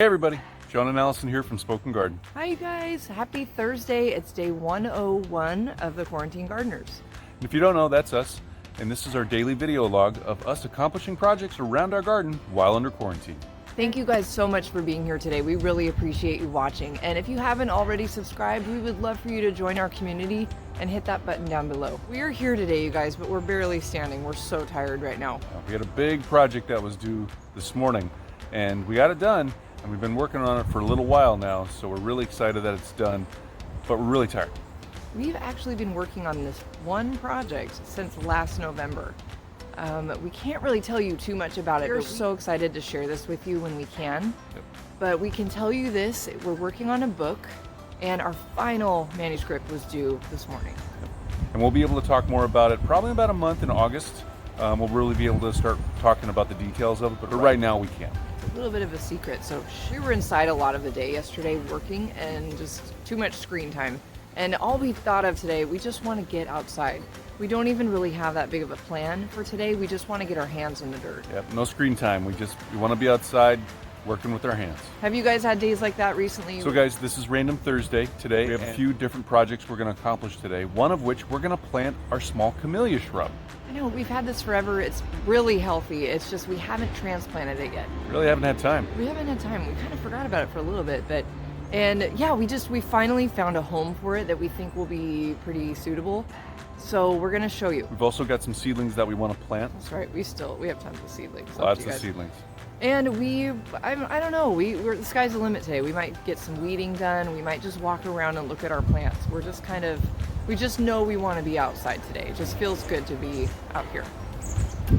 Hey everybody, Sean and Allison here from Spoken Garden. Hi you guys, happy Thursday. It's day 101 of the Quarantine Gardeners. And if you don't know, that's us, and this is our daily video log of us accomplishing projects around our garden while under quarantine. Thank you guys so much for being here today. We really appreciate you watching. And if you haven't already subscribed, we would love for you to join our community and hit that button down below. We are here today, you guys, but we're barely standing. We're so tired right now. We had a big project that was due this morning, and we got it done. And we've been working on it for a little while now, so we're really excited that it's done, but we're really tired. We've actually been working on this one project since last November. We can't really tell you too much about it. We're so excited to share this with you when we can. Yep. But we can tell you this, we're working on a book, and our final manuscript was due this morning. Yep. And we'll be able to talk more about it probably about a month in August. We'll really be able to start talking about the details of it, but right now we can't. A little bit of a secret. So we were inside a lot of the day yesterday working and just too much screen time. And all we thought of today, we just want to get outside. We don't even really have that big of a plan for today. We just want to get our hands in the dirt. Yep, no screen time. We want to be outside working with our hands. Have you guys had days like that recently? So guys, this is Random Thursday. Today we have a few different projects we're going to accomplish today. One of which we're going to plant our small camellia shrub. I know, we've had this forever. It's really healthy. It's just we haven't transplanted it yet. Really haven't had time. We haven't had time. We kind of forgot about it for a little bit, and yeah, we finally found a home for it that we think will be pretty suitable. So we're going to show you. We've also got some seedlings that we want to plant. That's right. We have tons of seedlings. Lots of seedlings. And I don't know, the sky's the limit today. We might get some weeding done. We might just walk around and look at our plants. We just know we want to be outside today. It just feels good to be out here.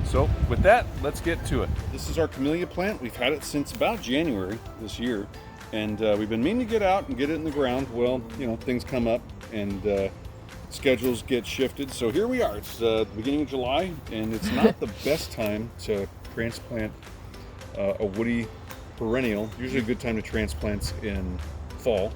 So with that, let's get to it. This is our camellia plant. We've had it since about January this year. And we've been meaning to get out and get it in the ground. Well, things come up and schedules get shifted. So here we are. It's the beginning of July, and it's not the best time to transplant a woody perennial. Usually a good time to transplant in fall,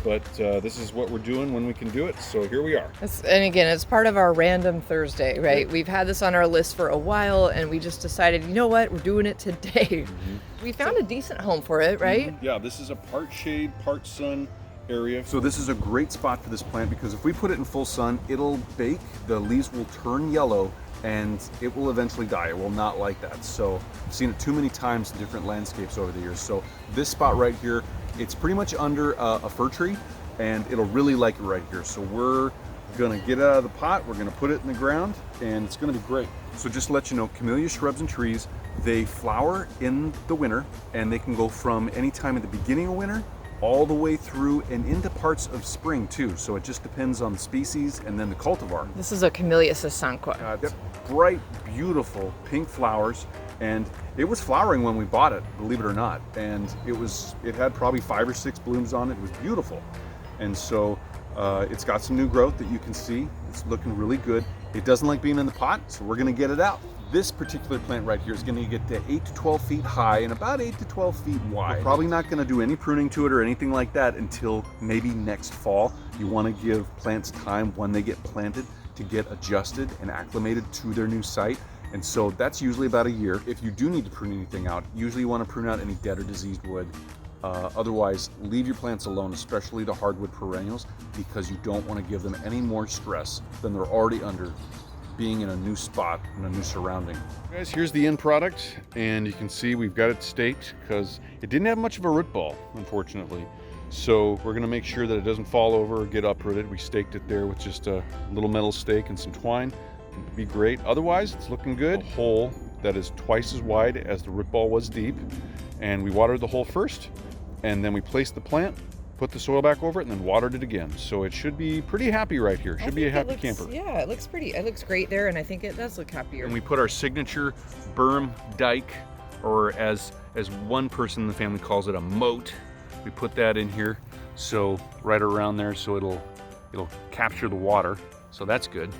but this is what we're doing when we can do it, so here we are. And again, it's part of our Random Thursday, right? Yeah. We've had this on our list for a while, and we just decided, you know what, we're doing it today. Mm-hmm. We found a decent home for it, right? Mm-hmm. Yeah, this is a part shade, part sun area. So this is a great spot for this plant because if we put it in full sun, it'll bake, the leaves will turn yellow, and it will eventually die. It will not like that. So I've seen it too many times in different landscapes over the years. So this spot right here, it's pretty much under a fir tree, and it'll really like it right here. So we're gonna get it out of the pot, we're gonna put it in the ground, and it's gonna be great. So just to let you know, camellia shrubs and trees, they flower in the winter, and they can go from any time at the beginning of winter all the way through and into parts of spring too. So it just depends on the species and then the cultivar. This is a Camellia sasanqua. Yep. Bright, beautiful pink flowers, and it was flowering when we bought it, believe it or not. And it had probably 5 or 6 blooms on it. It was beautiful. And so it's got some new growth that you can see. It's looking really good. It doesn't like being in the pot, so we're gonna get it out. This particular plant right here is going to get to 8 to 12 feet high and about 8 to 12 feet wide. We're probably not going to do any pruning to it or anything like that until maybe next fall. You want to give plants time when they get planted to get adjusted and acclimated to their new site. And so that's usually about a year. If you do need to prune anything out, usually you want to prune out any dead or diseased wood. Otherwise, leave your plants alone, especially the hardwood perennials, because you don't want to give them any more stress than they're already under, being in a new spot, in a new surrounding. Guys, here's the end product, and you can see we've got it staked because it didn't have much of a root ball, unfortunately. So we're gonna make sure that it doesn't fall over or get uprooted. We staked it there with just a little metal stake and some twine. It'd be great. Otherwise, it's looking good. A hole that is twice as wide as the root ball was deep. And we watered the hole first, and then we placed the plant, put the soil back over it, and then watered it again. So it should be pretty happy right here. Should be a happy camper. Yeah, it looks pretty. It looks great there, and I think it does look happier. And we put our signature berm dike, or as one person in the family calls it, a moat. We put that in here, so right around there, so it'll capture the water. So that's good.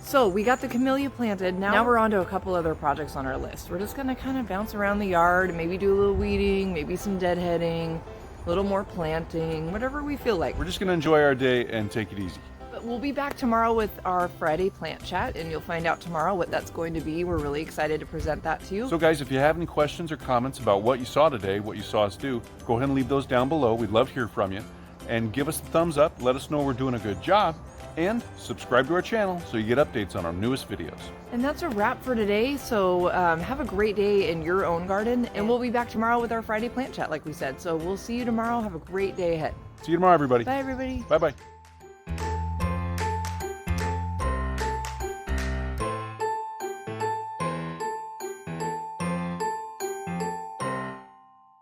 So we got the camellia planted. Now we're on to a couple other projects on our list. We're just gonna kind of bounce around the yard and maybe do a little weeding, maybe some deadheading, a little more planting, whatever we feel like. We're just gonna enjoy our day and take it easy. But we'll be back tomorrow with our Friday plant chat, and you'll find out tomorrow what that's going to be. We're really excited to present that to you. So guys, if you have any questions or comments about what you saw today, what you saw us do, go ahead and leave those down below. We'd love to hear from you. And give us a thumbs up, let us know we're doing a good job, and subscribe to our channel so you get updates on our newest videos. And that's a wrap for today. So have a great day in your own garden, and we'll be back tomorrow with our Friday plant chat, like we said. So we'll see you tomorrow. Have a great day ahead. See you tomorrow, everybody. Bye, everybody. Bye-bye.